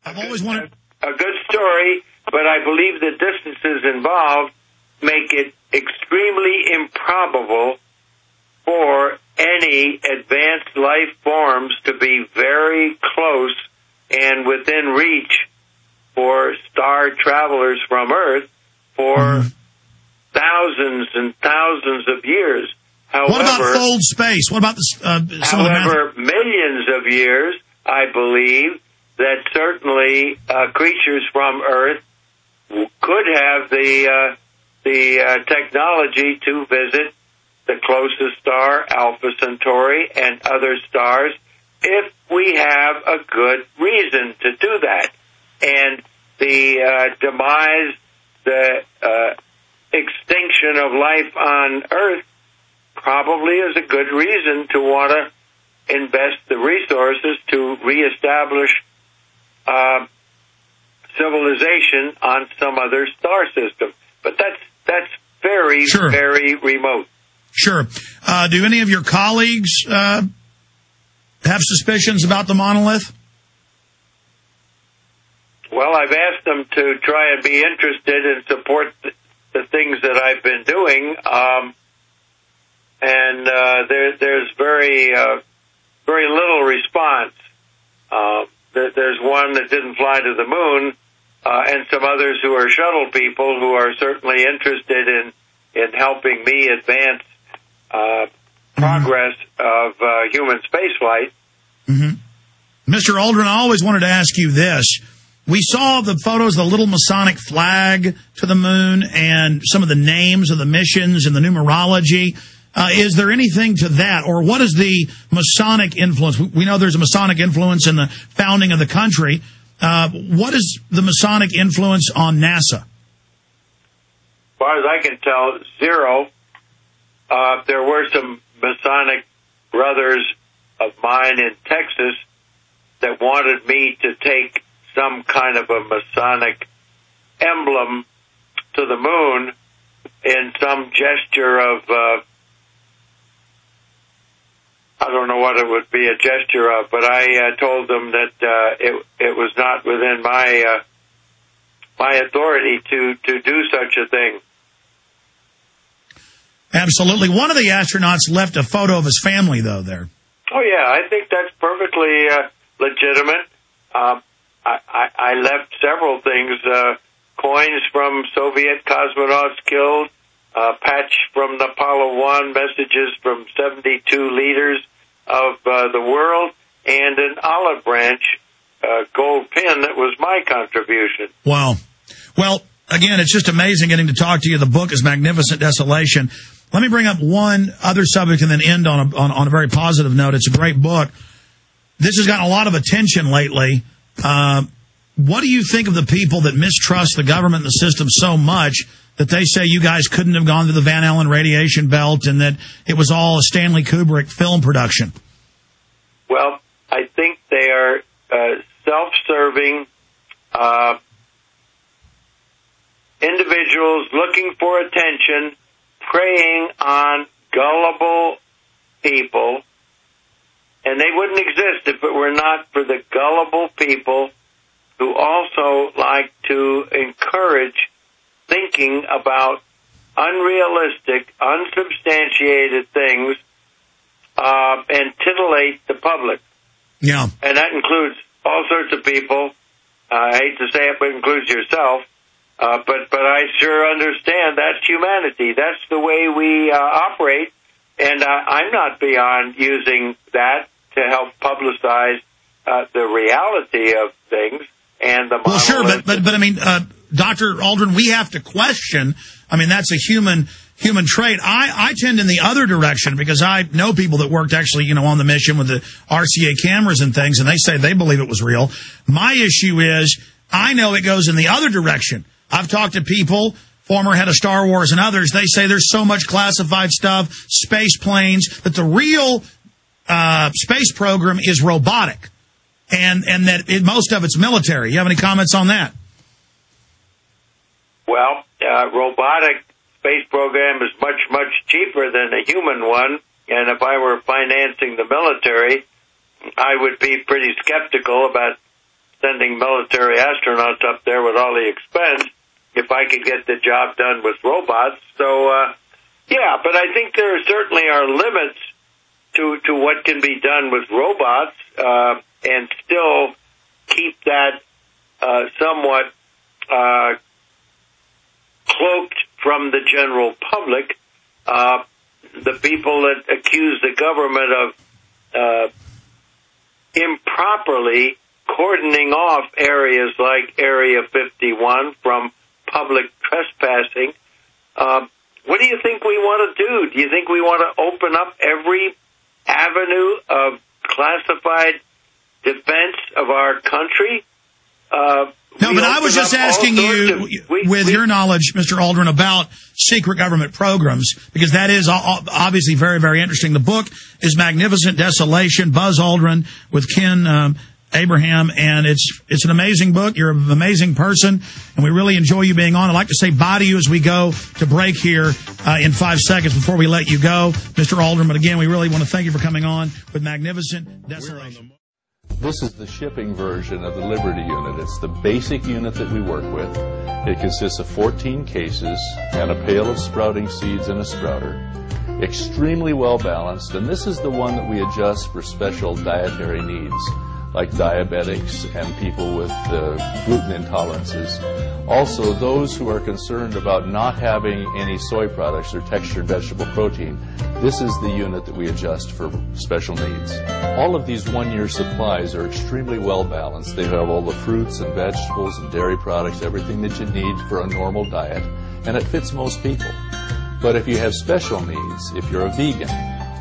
I've always wanted a good story, but I believe the distances involved make it extremely improbable for any advanced life forms to be very close and within reach for star travelers from Earth for thousands and thousands of years. However, what about fold space? What about however, millions of years, I believe that certainly creatures from Earth could have the technology to visit the closest star, Alpha Centauri, and other stars, if we have a good reason to do that. And the demise, the extinction of life on Earth probably is a good reason to want to invest the resources to reestablish civilization on some other star system. But that's very, very remote. Sure. Do any of your colleagues have suspicions about the monolith? Well, I've asked them to try and be interested and support the things that I've been doing, and there's very little response. There's one that didn't fly to the moon, and some others who are shuttle people who are certainly interested in helping me advance progress of human spaceflight. Mm-hmm. Mr. Aldrin, I always wanted to ask you this. We saw the photos of the little Masonic flag to the moon and some of the names of the missions and the numerology. Is there anything to that, or what is the Masonic influence? We know there's a Masonic influence in the founding of the country. What is the Masonic influence on NASA? As far as I can tell, zero. There were some Masonic brothers of mine in Texas that wanted me to take some kind of a Masonic emblem to the moon in some gesture of, I don't know what it would be a gesture of, but I told them that it was not within my authority to do such a thing. Absolutely. One of the astronauts left a photo of his family, though, there. Oh, yeah, I think that's perfectly legitimate. I left several things, coins from Soviet cosmonauts killed, patch from the Apollo 1, messages from 72 leaders of the world, and an olive branch gold pin that was my contribution. Wow. Well, again, it's just amazing getting to talk to you. The book is magnificent, Desolation. Let me bring up one other subject and then end on a very positive note. It's a great book. This has gotten a lot of attention lately. What do you think of the people that mistrust the government and the system so much that they say you guys couldn't have gone to the Van Allen radiation belt and that it was all a Stanley Kubrick film production? Well, I think they are self-serving individuals looking for attention, preying on gullible people, and they wouldn't exist if it were not for the gullible people who also like to encourage thinking about unrealistic, unsubstantiated things and titillate the public. Yeah. And that includes all sorts of people. I hate to say it, but it includes yourself. But I sure understand that's humanity. That's the way we operate. And I'm not beyond using that to help publicize the reality of things and the well, sure, but I mean, Dr. Aldrin, we have to question. I mean, that's a human trait. I tend in the other direction because I know people that worked actually, on the mission with the RCA cameras and things, and they say they believe it was real. My issue is I know it goes in the other direction. I've talked to people, former head of Star Wars and others. They say there's so much classified stuff, space planes, that the real space program is robotic, and that most of it's military. You have any comments on that? Well, robotic space program is much, much cheaper than a human one, and if I were financing the military, I would be pretty skeptical about sending military astronauts up there with all the expense if I could get the job done with robots. So, yeah, but I think there certainly are limits to what can be done with robots, and still keep that somewhat cloaked from the general public. The people that accuse the government of improperly cordoning off areas like Area 51 from public trespassing. What do you think we want to do? Do you think we want to open up every avenue of classified defense of our country? No, but I was just asking you, with your knowledge, Mr. Aldrin, about secret government programs, because that is obviously very, very interesting. The book is Magnificent Desolation, Buzz Aldrin with Ken Abraham, and it's an amazing book. You're an amazing person, and we really enjoy you being on. I'd like to say bye to you as we go to break here in 5 seconds before we let you go, Mr. Aldrin. But again, we really want to thank you for coming on with Magnificent Desolation. This is the shipping version of the Liberty unit. It's the basic unit that we work with. It consists of 14 cases and a pail of sprouting seeds and a sprouter. Extremely well balanced, and this is the one that we adjust for special dietary needs, like diabetics and people with gluten intolerances. Also, those who are concerned about not having any soy products or textured vegetable protein, this is the unit that we adjust for special needs. All of these one-year supplies are extremely well balanced. They have all the fruits and vegetables and dairy products, everything that you need for a normal diet, and it fits most people. But if you have special needs, if you're a vegan,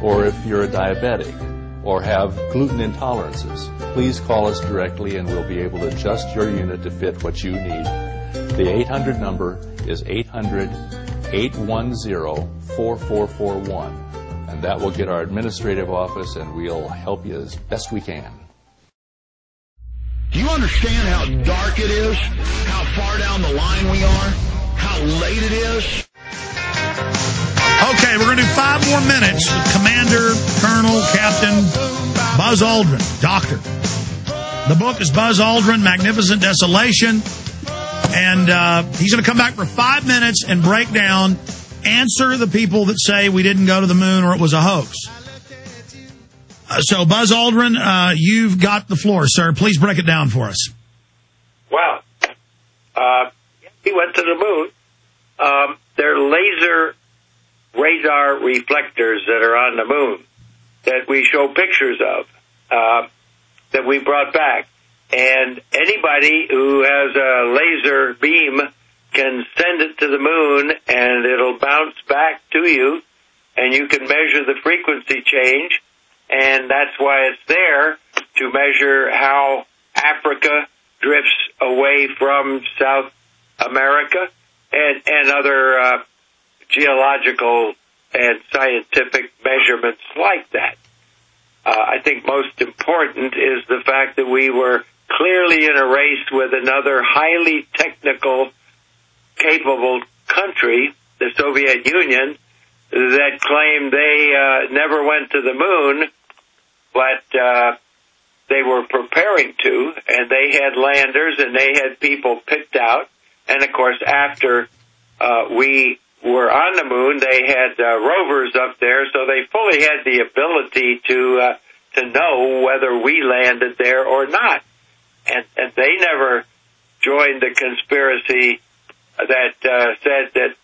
or if you're a diabetic, or have gluten intolerances, please call us directly and we'll be able to adjust your unit to fit what you need. The 800 number is 800-810-4441, and that will get our administrative office, and we'll help you as best we can. Do you understand how dark it is? How far down the line we are? How late it is? Okay, we're going to do 5 more minutes with Commander, Colonel, Captain Buzz Aldrin, Doctor. The book is Buzz Aldrin, Magnificent Desolation. And he's going to come back for 5 minutes and break down, answer the people that say we didn't go to the moon or it was a hoax. So, Buzz Aldrin, you've got the floor, sir. Please break it down for us. Well, he went to the moon. They're laser radar reflectors that are on the moon that we show pictures of, that we brought back. And anybody who has a laser beam can send it to the moon, and it'll bounce back to you, and you can measure the frequency change, and that's why it's there, to measure how Africa drifts away from South America and other geological and scientific measurements like that. I think most important is the fact that we were clearly in a race with another highly technical, capable country, the Soviet Union, that claimed they never went to the moon, but they were preparing to, and they had landers and they had people picked out. And, of course, after we were on the moon, they had rovers up there, so they fully had the ability to know whether we landed there or not. And they never joined the conspiracy that said that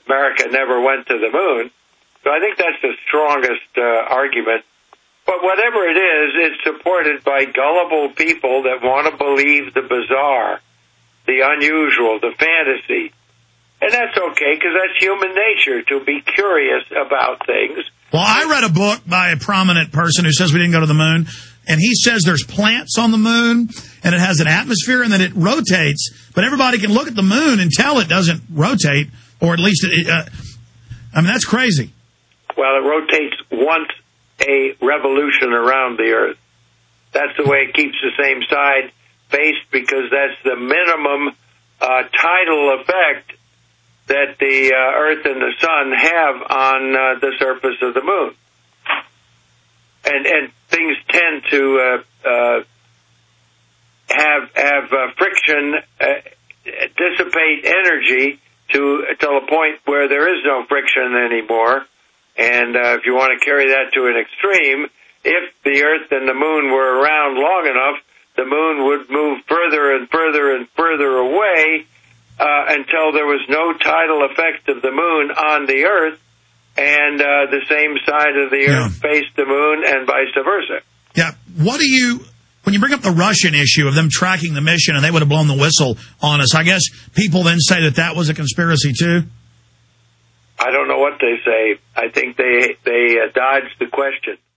America never went to the moon. So I think that's the strongest argument. But whatever it is, it's supported by gullible people that want to believe the bizarre, the unusual, the fantasy. And that's okay, because that's human nature, to be curious about things. Well, I read a book by a prominent person who says we didn't go to the moon, and he says there's plants on the moon, and it has an atmosphere, and that it rotates, but everybody can look at the moon and tell it doesn't rotate, or at least, that's crazy. Well, it rotates once a revolution around the Earth. That's the way it keeps the same side faced, because that's the minimum tidal effect that the Earth and the Sun have on the surface of the moon. And things tend to have friction dissipate energy to the point where there is no friction anymore. And if you want to carry that to an extreme, if the Earth and the Moon were around long enough, the Moon would move further and further and further away until there was no tidal effect of the Moon on the Earth, and the same side of the Earth faced the Moon and vice versa. Yeah. When you bring up the Russian issue of them tracking the mission and they would have blown the whistle on us, I guess people then say that was a conspiracy too? I don't know what they say. I think they dodged the question.